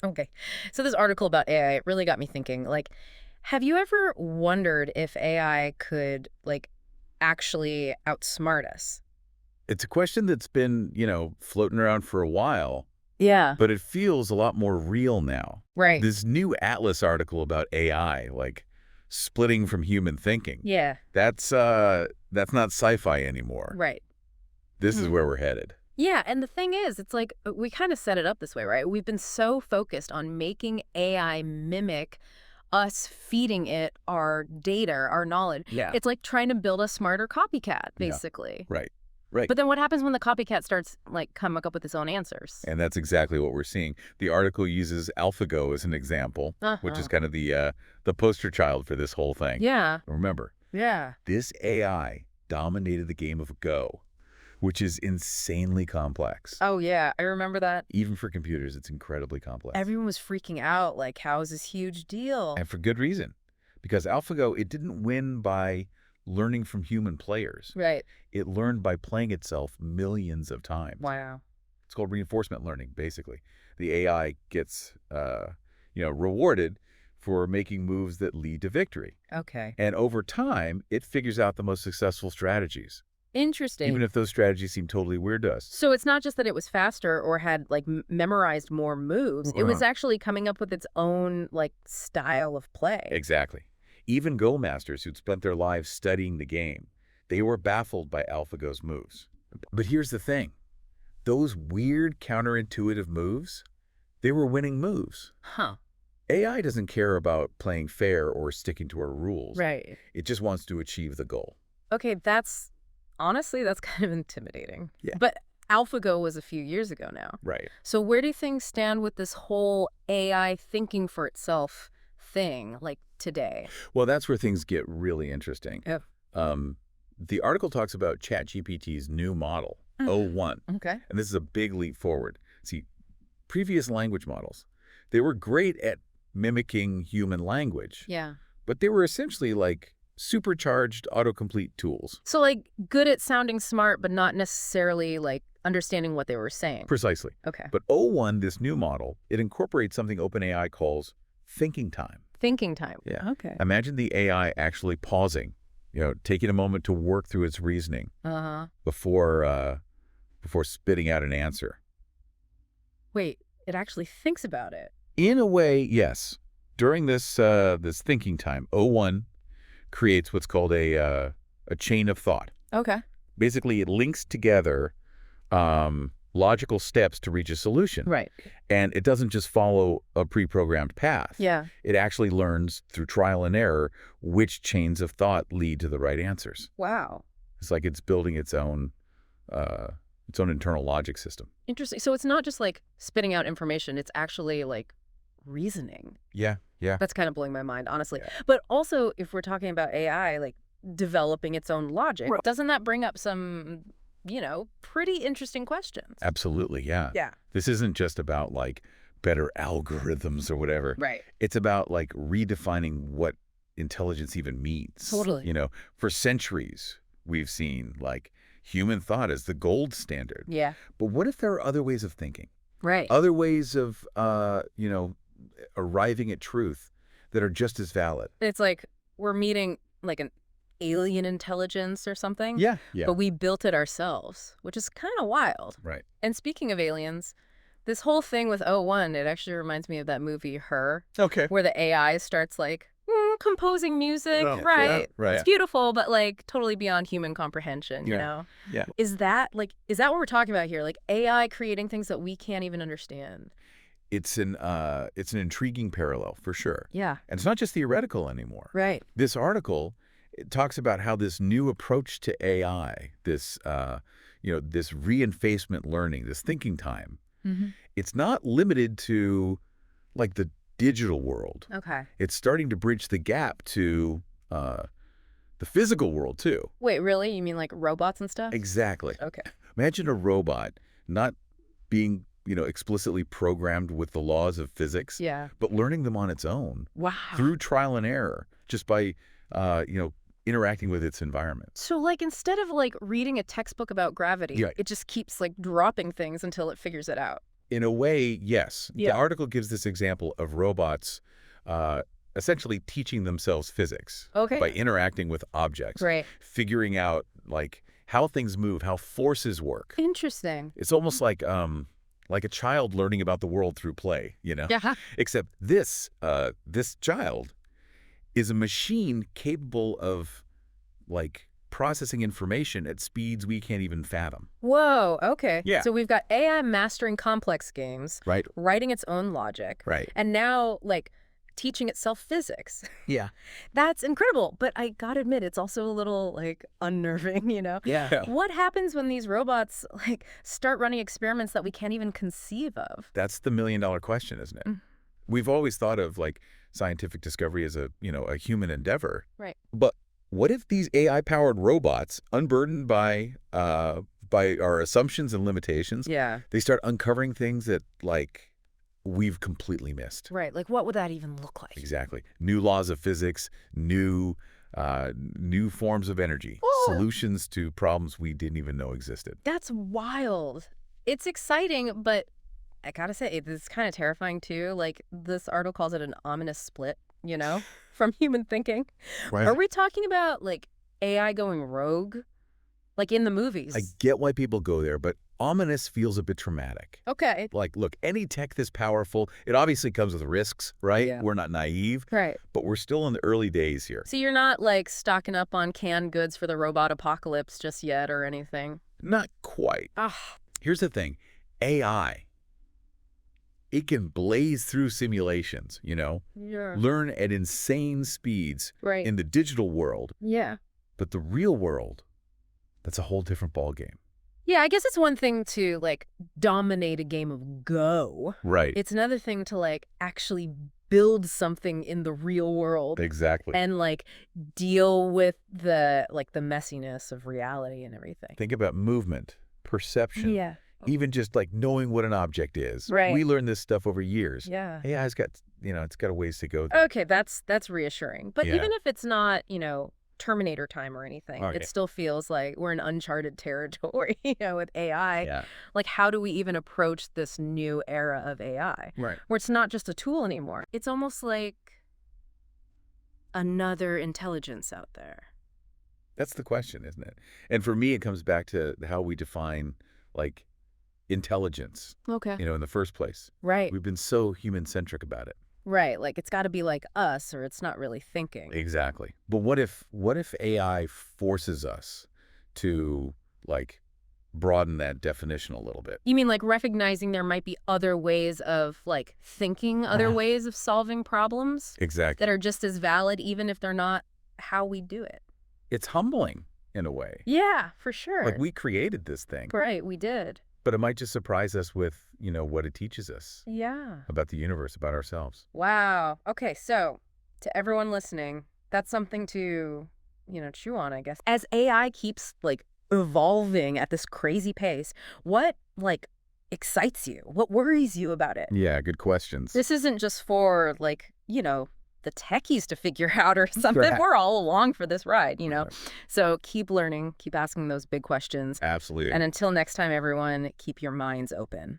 Okay. So this article about AI, it really got me thinking, like, have you ever wondered if AI could, like, actually outsmart us? It's a question that's been, floating around for a while, Yeah. but it feels a lot more real now. Right. This new Atlas article about AI, like splitting from human thinking, Yeah. that's not sci-fi anymore. Right. This is Hmm. where we're headed. Yeah, and the thing is, it's like we kind of set it up this way, right? We've been so focused on making AI mimic us feeding it our data, our knowledge. Yeah. It's like trying to build a smarter copycat, Yeah. basically. Right. Right. But then what happens when the copycat starts, like, coming up with its own answers? And that's exactly what we're seeing. The article uses AlphaGo as an example, which is Uh-huh. kind of the poster child for this whole thing. Yeah. Remember, Yeah. this AI dominated the game of Go, which is insanely complex. Oh, yeah. I remember that. Even for computers, it's incredibly complex. Everyone was freaking out, like, how is this huge deal? And for good reason. Because AlphaGo, it didn't win by learning from human players. Right. It learned by playing itself millions of times. Wow. It's called reinforcement learning, basically. The AI gets, rewarded for making moves that lead to victory. Okay. And over time, it figures out the most successful strategies, Interesting. even if those strategies seem totally weird to us. So it's not just that it was faster or had, like, memorized more moves. It was actually coming up with its own, like, style of play. Exactly. Even Go masters who'd spent their lives studying the game, they were baffled by AlphaGo's moves. But here's the thing. Those weird counterintuitive moves, they were winning moves. Huh. AI doesn't care about playing fair or sticking to our rules. Right. It just wants to achieve the goal. Okay, honestly, that's kind of intimidating. Yeah. But AlphaGo was a few years ago now. Right. So where do things stand with this whole AI thinking for itself thing, like, today? Well, that's where things get really interesting. Oh. The article talks about ChatGPT's new model, o1. Okay. And this is a big leap forward. See, previous language models, they were great at mimicking human language, Yeah. but they were essentially like supercharged autocomplete tools. So, like, good at sounding smart, but not necessarily, like, understanding what they were saying. Precisely. Okay. But o1, this new model, it incorporates something OpenAI calls thinking time. Thinking time. Yeah. Okay. Imagine the AI actually pausing, taking a moment to work through its reasoning Uh-huh. before spitting out an answer. Wait, it actually thinks about it. In a way, yes. During this thinking time, o1 creates what's called a chain of thought. Okay. Basically, it links together logical steps to reach a solution. Right. And it doesn't just follow a pre-programmed path. Yeah. It actually learns through trial and error which chains of thought lead to the right answers. Wow. It's like it's building its own internal logic system. Interesting. So it's not just, like, spitting out information. It's actually, like, reasoning. Yeah, yeah. That's kind of blowing my mind, honestly. Yeah. But also, if we're talking about AI, like, developing its own logic, Right. doesn't that bring up some, pretty interesting questions? Absolutely, yeah. Yeah. This isn't just about, like, better algorithms or whatever. Right. It's about, like, redefining what intelligence even means. Totally. For centuries, we've seen, like, human thought as the gold standard. Yeah. But what if there are other ways of thinking? Right. Other ways of, arriving at truth that are just as valid? It's like we're meeting, like, an alien intelligence or something. Yeah, yeah. But we built it ourselves, which is kind of wild. Right. And speaking of aliens, this whole thing with O1, it actually reminds me of that movie Her, Okay. where the AI starts, like, composing music. Oh, right. yeah, right. It's beautiful, but, like, totally beyond human comprehension, you Yeah. know? Yeah. Is that what we're talking about here? Like, AI creating things that we can't even understand? It's an intriguing parallel for sure. Yeah. And it's not just theoretical anymore. Right. This article, it talks about how this new approach to AI, this reinforcement learning, this thinking time, Mm-hmm. it's not limited to, like, the digital world. Okay. It's starting to bridge the gap to the physical world too. Wait, really? You mean, like, robots and stuff? Exactly. Okay. Imagine a robot not being, explicitly programmed with the laws of physics, Yeah. but learning them on its own Wow. through trial and error, just by, interacting with its environment. So, like, instead of, like, reading a textbook about gravity, Yeah. it just keeps, like, dropping things until it figures it out. In a way, yes. The Yeah. article gives this example of robots essentially teaching themselves physics Okay. by interacting with objects, Great. figuring out like how things move, how forces work. Interesting. It's almost like a child learning about the world through play, you know? Yeah. Except this child is a machine capable of like processing information at speeds we can't even fathom. Whoa, okay. Yeah. So we've got AI mastering complex games, Right. writing its own logic, Right. and now, like, teaching itself physics. Yeah. That's incredible, but I gotta admit, it's also a little, like, unnerving, you know? Yeah. What happens when these robots, like, start running experiments that we can't even conceive of? That's the million-dollar question, isn't it? Mm. We've always thought of like scientific discovery as a human endeavor. Right. But what if these AI-powered robots, unburdened by our assumptions and limitations, Yeah. they start uncovering things that like we've completely missed? Right, like, what would that even look like? Exactly. New laws of physics, new forms of energy, Oh! solutions to problems we didn't even know existed. That's wild. It's exciting, but I gotta say, it's kind of terrifying too. Like, this article calls it an ominous split, you know, from human thinking. Right. Are we talking about, like, AI going rogue? Like in the I movies? get why people go there, but ominous feels a bit traumatic. Okay. Like, look, any tech this powerful, it obviously comes with risks, right? Yeah. We're not naive, Right. but we're still in the early days here. So you're not, like, stocking up on canned goods for the robot apocalypse just yet or anything? Not quite. Ah, Here's the thing. AI, it can blaze through simulations, yeah. learn at insane speeds Right. in the digital world, Yeah. but the real world, that's a whole different ballgame. Yeah, I guess it's one thing to, like, dominate a game of Go. Right. It's another thing to, like, actually build something in the real world Exactly. and, like, deal with the messiness of reality and everything. Think about movement, perception, Yeah. even just like knowing what an object is. Right. We learned this stuff over years. Yeah. AI's got, it's got a ways to go there. Okay, that's reassuring. But Yeah. even if it's not, Terminator time or anything, Okay. it still feels like we're in uncharted territory, with AI. Yeah. Like, how do we even approach this new era of AI? Right. Where it's not just a tool anymore. It's almost like another intelligence out there. That's the question, isn't it? And for me, it comes back to how we define like intelligence, Okay. in the first place. Right. We've been so human-centric about it. Right. Like, it's got to be like us or it's not really thinking. Exactly. But what if AI forces us to like broaden that definition a little bit? You mean like recognizing there might be other ways of, like, thinking, other ways of solving problems Exactly. that are just as valid, even if they're not how we do it? It's humbling in a way. Yeah, for sure. Like we created this thing, Right, we did. but it might just surprise us with, what it teaches us Yeah. about the universe, about ourselves. Wow. Okay, so to everyone listening, that's something to, chew on, I guess. As AI keeps, like, evolving at this crazy pace, what, like, excites you? What worries you about it? Yeah, good questions. This isn't just for, like, the techies to figure out or something. Right. We're all along for this ride, Right. So keep learning, keep asking those big questions. Absolutely. And until next time, everyone, keep your minds open.